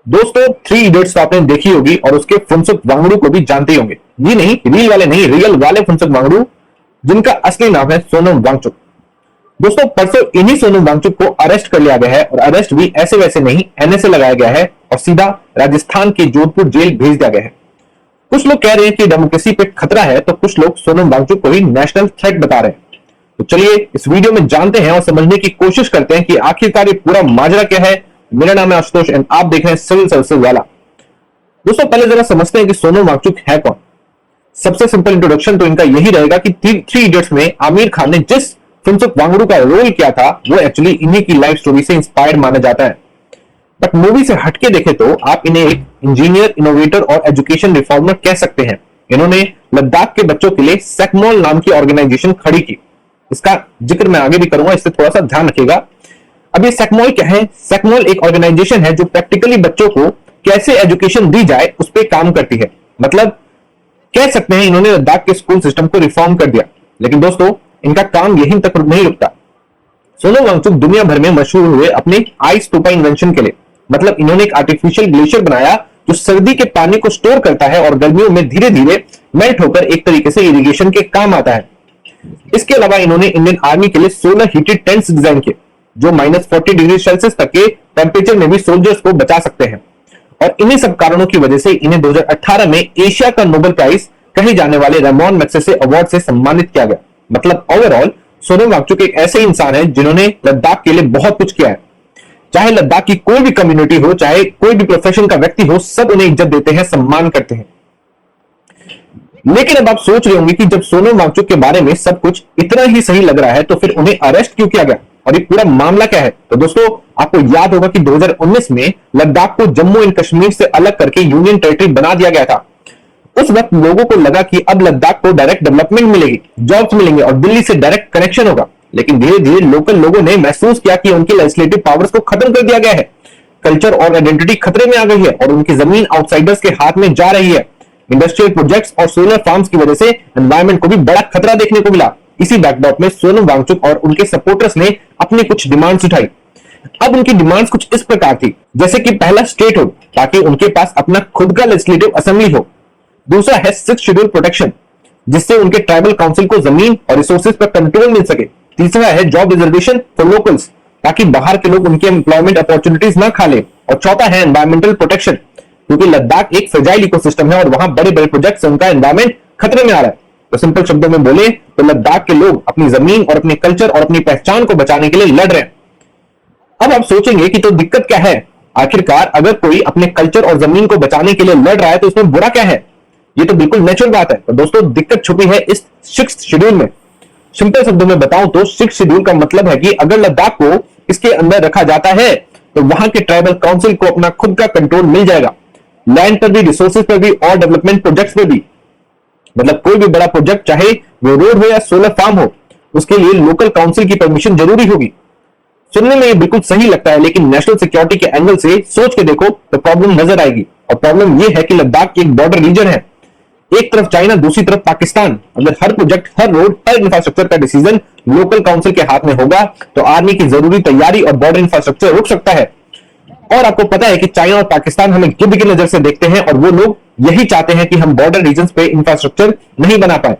दोस्तों, three idiots तो आपने देखी होगी और उसके फुनसुक वांगडू को भी जानते ही होंगे। जी नहीं, रील वाले नहीं, रियल वाले फुनसुक वांगडू, जिनका असली नाम है सोनम वांगचुक। दोस्तों, परसों इन्हीं सोनम वांगचुक को अरेस्ट कर लिया गया है और अरेस्ट भी ऐसे वैसे नहीं, एनएसए लगाया गया है और सीधा राजस्थान के जोधपुर जेल भेज दिया गया है। कुछ लोग कह रहे हैं कि डेमोक्रेसी पे खतरा है, तो कुछ लोग सोनम वांगचुक को ही नेशनल थ्रेट बता रहे हैं। तो चलिए इस वीडियो में जानते हैं और समझने की कोशिश करते हैं कि आखिरकार ये पूरा माजरा क्या है। मेरा नाम है आशुतोष एंड आप देख रहे हैं सिविल सर्विसेज वाला। दोस्तों, पहले जरा समझते हैं कि सोनम वांगचुक है कौन। सबसे सिंपल इंट्रोडक्शन तो इनका यही रहेगा कि थ्री इडियट्स में आमिर खान ने जिस फुनसुक वांगडू का रोल किया था वो एक्चुअली इन्हीं की लाइफ स्टोरी से इंस्पायर्ड माना जाता है। बट मूवी से हटके देखे तो आप इन्हें एक इंजीनियर, इनोवेटर और एजुकेशन रिफॉर्मर कह सकते हैं। इन्होंने लद्दाख के बच्चों के लिए सेकमॉल नाम की ऑर्गेनाइजेशन खड़ी की। इसका जिक्र मैं आगे भी करूंगा, इससे थोड़ा सा ध्यान रखिएगा। अब ये सेकमॉल क्या है? सेकमॉल एक ऑर्गेनाइजेशन है जो प्रैक्टिकली बच्चों को कैसे एजुकेशन दी जाए उस पर काम करती है। मतलब कह सकते हैं इन्होंने लद्दाख के स्कूल सिस्टम को रिफॉर्म कर दिया। लेकिन दोस्तों, इनका काम यहीं तक नहीं रुकता। सोनम वांगचुक दुनिया भर में मशहूर हुए अपने आइस टोपा इन्वेंशन के लिए। मतलब इन्होंने एक आर्टिफिशियल ग्लेशियर बनाया जो सर्दी के पानी को स्टोर करता है और गर्मियों में धीरे धीरे मेल्ट होकर एक तरीके से इरिगेशन के काम आता है। इसके अलावा इन्होंने इंडियन आर्मी के लिए 16 हीटेड टेंट्स डिजाइन किए जो -40 डिग्री सेल्सियस तक के टेम्परेचर में भी सोल्जर्स को बचा सकते हैं। और इन्हीं सब कारणों की वजह से इन्हें 2018 में एशिया का नोबेल प्राइज कहे जाने वाले रेमोन मैग्सेसे अवार्ड से सम्मानित किया गया। मतलब ओवरऑल सोनम वांगचुक एक ऐसे इंसान है जिन्होंने लद्दाख के लिए बहुत कुछ किया है। चाहे लद्दाख की कोई भी कम्युनिटी हो, चाहे कोई भी प्रोफेशन का व्यक्ति हो, सब उन्हें इज्जत देते हैं, सम्मान करते हैं। लेकिन अब आप सोच रहे होंगे कि जब सोनम वांगचुक के बारे में सब कुछ इतना ही सही लग रहा है तो फिर उन्हें अरेस्ट क्यों किया गया और ये पूरा मामला क्या है। तो दोस्तों, आपको याद होगा कि 2019 में लद्दाख को जम्मू एंड कश्मीर से अलग करके यूनियन टेरिटरी बना दिया गया था। उस वक्त लोगों को लगा कि अब लद्दाख को डायरेक्ट डेवलपमेंट मिलेगी, जॉब्स मिलेंगे और दिल्ली से डायरेक्ट कनेक्शन होगा। लेकिन धीरे धीरे लोकल लोगों ने महसूस किया कि उनकी लेजिस्लेटिव पावर्स को खत्म कर दिया गया है। कल्चर और आइडेंटिटी खतरे में आ गई है और उनकी जमीन आउटसाइडर्स के हाथ में जा रही है। इंडस्ट्रियल प्रोजेक्ट्स और सोलर फार्म्स की वजह से एनवायरमेंट को भी बड़ा खतरा देखने को मिला। इसी बैकड्रॉप में सोनम वांगचुक और उनके सपोर्टर्स ने अपनी कुछ डिमांड्स उठाई। अब उनकी डिमांड्स कुछ इस प्रकार थी, जैसे कि पहला स्टेट हो ताकि उनके पास अपना खुद का लेजिस्लेटिव असेंबली हो। दूसरा है 6th शेड्यूल प्रोटेक्शन, जिससे उनके ट्राइबल काउंसिल को जमीन और रिसोर्सेज पर कंट्रोल मिल सके। तीसरा है जॉब रिजर्वेशन फॉर लोकल्स, ताकि बाहर के लोग उनके एम्प्लॉयमेंट अपॉर्चुनिटीज ना खा ले। और चौथा है एनवायरमेंटल प्रोटेक्शन, क्योंकि लद्दाख एक फ्रेजाइल इकोसिस्टम है और वहां बड़े बड़े प्रोजेक्ट से उनका एनवायरमेंट खतरे में आ रहा है। तो सिंपल शब्दों में बोले तो लद्दाख के लोग अपनी जमीन और अपने कल्चर और अपनी पहचान को बचाने के लिए लड़ रहे हैं। अब आप सोचेंगे कि तो दिक्कत क्या है? आखिरकार अगर कोई अपने कल्चर और जमीन को बचाने के लिए लड़ रहा है तो इसमें बुरा क्या है? ये तो बिल्कुल नेचुरल बात है। तो दोस्तों, दिक्कत छुपी है इस 6th शेड्यूल में। सिंपल शब्दों में बताऊं तो 6th शेड्यूल का मतलब है कि अगर लद्दाख को इसके अंदर रखा जाता है तो वहां के ट्राइबल काउंसिल को अपना खुद का कंट्रोल मिल जाएगा, लैंड पर भी, रिसोर्सेज पर भी और डेवलपमेंट प्रोजेक्ट्स पर भी। मतलब कोई भी बड़ा प्रोजेक्ट, चाहे वो रोड हो या सोलर फार्म हो, उसके लिए लोकल काउंसिल की परमिशन जरूरी होगी। सुनने में ये बिल्कुल सही लगता है, लेकिन नेशनल सिक्योरिटी के एंगल से सोच के देखो तो प्रॉब्लम नजर आएगी। और प्रॉब्लम ये है कि लद्दाख एक बॉर्डर रीजन है, एक तरफ चाइना, दूसरी तरफ पाकिस्तान। अगर हर प्रोजेक्ट, हर रोड, हर इंफ्रास्ट्रक्चर का डिसीजन लोकल काउंसिल के हाथ में होगा तो आर्मी की जरूरी तैयारी और बॉर्डर इंफ्रास्ट्रक्चर रुक सकता है। और आपको पता है कि चाइना और पाकिस्तान हमें गिद्ध की नजर से देखते हैं और वो लोग यही चाहते हैं कि हम बॉर्डर रीजन पे इंफ्रास्ट्रक्चर नहीं बना पाए।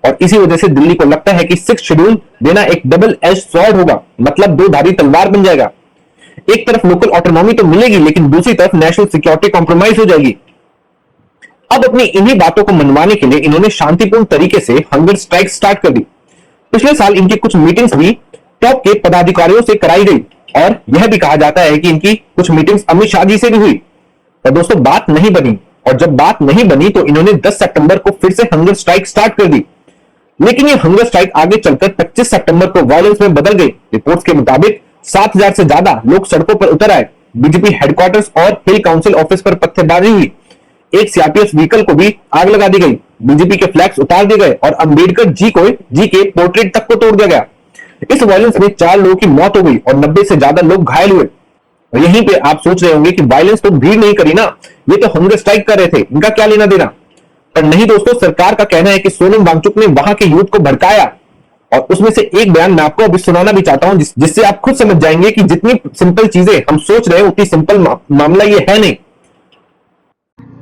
और इसी वजह से दिल्ली को लगता है कि 6th शेड्यूल देना एक डबल एज स्वॉर्ड होगा, मतलब दो धारी तलवार बन जाएगा। एक तरफ लोकल ऑटोनॉमी तो मिलेगी, लेकिन दूसरी तरफ नेशनल सिक्योरिटी कॉम्प्रोमाइज हो जाएगी। अब अपनी इन्हीं बातों को मनवाने के लिए इन्होंने शांतिपूर्ण तरीके से हंगर स्ट्राइक स्टार्ट कर दी। पिछले साल इनकी कुछ मीटिंग्स भी टॉप के पदाधिकारियों से कराई गई और यह भी कहा जाता है कि इनकी कुछ मीटिंग्स अमित शाह जी से भी हुई। पर दोस्तों, बात नहीं बनी। और जब बात नहीं बनी तो इन्होंने 10 सितंबर को फिर से हंगर स्ट्राइक स्टार्ट कर दी। लेकिन ये हंगर स्ट्राइक आगे चलकर 25 सितंबर को वायलेंस में बदल गई। रिपोर्ट्स के मुताबिक 7,000 से ज्यादा लोग सड़कों पर उतर आए। बीजेपी हेडक्वार्टर्स और हिल काउंसिल ऑफिस पर पत्थरबाजी हुई। एक सीआरपीएफ व्हीकल को भी आग लगा दी गई। बीजेपी के फ्लैग्स उतार दिए गए और अंबेडकर जी के पोर्ट्रेट तक को तोड़ दिया गया। इस वायलेंस में 4 लोगों की मौत हो गई और 90 से ज्यादा लोग घायल हुए। और यहीं पे आप सोच रहे होंगे कि वायलेंस तो भीड़ नहीं करी ना, ये तो हंगर स्ट्राइक कर रहे थे, इनका क्या लेना देना। पर नहीं दोस्तों, सरकार का कहना है कि सोनम वांगचुक ने वहां के यूथ को भड़काया। और उसमें से एक बयान मैं आपको अभी सुनाना भी चाहता हूं, जिससे आप खुद समझ जाएंगे कि जितनी सिंपल चीजें हम सोच रहे हैं उतनी सिंपल मामला ये है नहीं।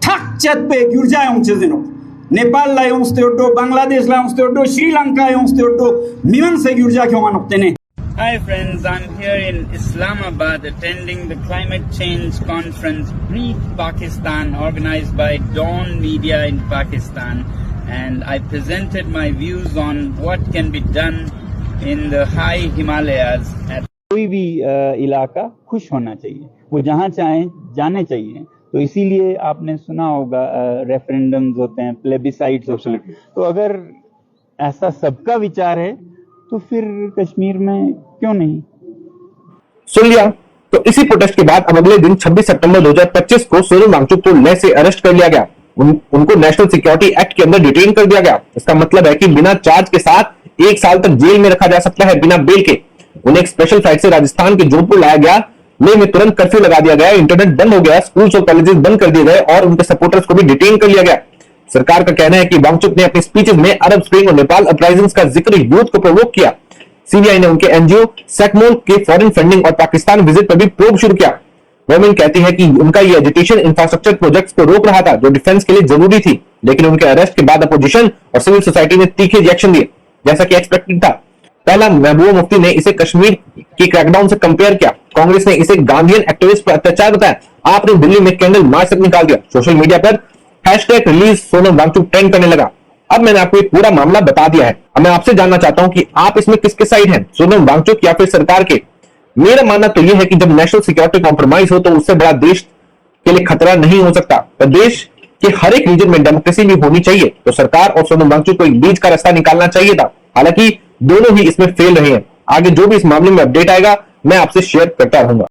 ठाक चत पे गिरजा जिनो नेपाल ला उस्तो बांग्लादेश ला उस्तो श्रीलंका उस्तो मिमन से गिरजा क्यों मानते ने। Hi friends, I'm here in Islamabad attending the climate change conference Breathe Pakistan organized by Dawn Media in Pakistan, and I presented my views on what can be done in the high Himalayas. कोई भी इलाका खुश होना चाहिए, वो जहाँ चाहें जाने चाहिए। तो इसीलिए आपने सुना होगा रेफरेंडम्स होते हैं, प्लेबिसाइट्स होते हैं। तो अगर ऐसा सबका विचार है तो फिर कश्मीर में क्यों नहीं। सुन लिया। तो इसी प्रोटेस्ट के बाद अब अगले दिन 26 सितंबर 2025 को सोनम वांगचुक को लेह से अरेस्ट कर लिया गया। उनको नेशनल सिक्योरिटी एक्ट के अंदर डिटेन कर दिया गया। इसका मतलब है कि बिना चार्ज के साथ 1 साल तक जेल में रखा जा सकता है बिना बेल के। उन्हें एक स्पेशल फ्लाइट से राजस्थान के जोधपुर लाया गया। लेह में तुरंत कर्फ्यू लगा दिया गया, इंटरनेट बंद हो गया, स्कूल्स और कॉलेजेस बंद कर दिए गए और उनके सपोर्टर्स को भी डिटेन कर लिया गया। सरकार का कहना है कि वांगचुक ने अपनी स्पीचेस में अरब स्प्रिंग और नेपाल अपराइजिंग्स का जिक्र यूथ को प्रोवोक किया। सीबीआई ने उनके एनजीओ सेकमोल के फॉरेन फंडिंग और पाकिस्तान विजिट पर भी प्रोब शुरू किया। गवर्नमेंट कहती है कि उनका ये एजुकेशन इंफ्रास्ट्रक्चर प्रोजेक्ट्स को रोक रहा था जो डिफेंस के लिए जरूरी थी, लेकिन उनके अरेस्ट के बाद अपोजिशन और सिविल सोसाइटी ने तीखे रिएक्शन दिए, जैसा कि एक्सपेक्टेड था। पहला, महबूबा मुफ्ती ने इसे कश्मीर के क्रैकडाउन से कंपेयर किया। कांग्रेस ने इसे गांधीयन एक्टिविस्ट पर अत्याचार बताया। आपने दिल्ली में कैंडल मार्च तक निकाल दिया। सोशल मीडिया पर #रिलीज सोनम वांगचुक ट्रेंड करने लगा। अब मैंने आपको एक पूरा मामला बता दिया है। अब मैं आपसे जानना चाहता हूं कि आप इसमें किसके साइड हैं, सोनम वांगचुक या फिर सरकार के। मेरा मानना तो यह है कि जब नेशनल सिक्योरिटी कॉम्प्रोमाइज हो तो उससे बड़ा देश के लिए खतरा नहीं हो सकता। तो देश के हर एक रीजन में डेमोक्रेसी भी होनी चाहिए, तो सरकार और सोनम वांगचुक को एक बीच का रास्ता निकालना चाहिए था। हालांकि दोनों ही इसमें फेल रहे हैं। आगे जो भी इस मामले में अपडेट आएगा मैं आपसे शेयर करता रहूंगा।